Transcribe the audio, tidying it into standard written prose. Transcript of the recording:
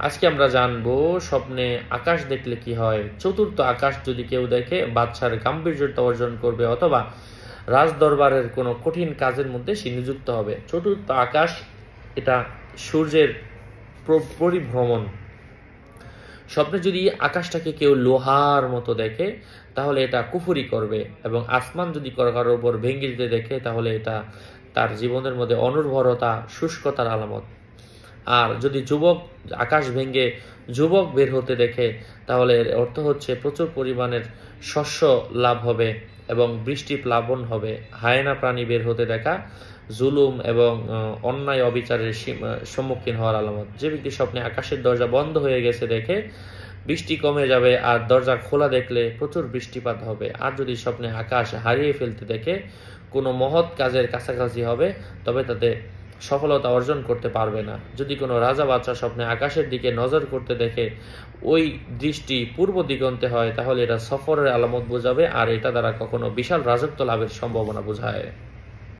আজকে আমরা জানবো স্বপ্নে আকাশ দেখলে কি হয়। চতুর্থ আকাশ যদি কেউ দেখে বাদশার গাম্ভীর্যতা অর্জন করবে অথবা রাজদরবারের কোনো কঠিন কাজের মধ্যে সে নিযুক্ত হবে। চতুর্থ আকাশ এটা সূর্যের পরিভ্রমণ। স্বপ্নে যদি আকাশটাকে কেউ লোহার মতো দেখে তাহলে এটা কুফরি করবে, এবং আসমান যদি কারোর উপর ভেঙে দিতে দেখে তাহলে এটা তার জীবনের মধ্যে অনুর্বরতা শুষ্কতার আলামত। আর যদি যুবক আকাশ ভেঙে যুবক বের হতে দেখে তাহলে এর অর্থ হচ্ছে প্রচুর পরিমাণের শস্য লাভ হবে এবং বৃষ্টি প্লাবন হবে। হায়েনা প্রাণী বের হতে দেখা জুলুম এবং অন্যায় অবিচারের সম্মুখীন হওয়ার আলামত। যে ব্যক্তি স্বপ্নে আকাশের দরজা বন্ধ হয়ে গেছে দেখে বৃষ্টি কমে যাবে, আর দরজা খোলা দেখলে প্রচুর বৃষ্টিপাত হবে। আর যদি স্বপ্নে আকাশ হারিয়ে ফেলতে দেখে কোনো মহৎ কাজের কাছাকাছি হবে, তবে তাতে সফলতা অর্জন করতে পারবে না। যদি কোনো রাজা বাদশা স্বপ্নে আকাশের দিকে নজর করতে দেখে ওই দৃষ্টি পূর্ব দিগন্তে হয় তাহলে এটা সফরের আলামত বোঝাবে, আর এটা দ্বারা কখনো বিশাল রাজত্ব লাভের সম্ভাবনা বোঝায়।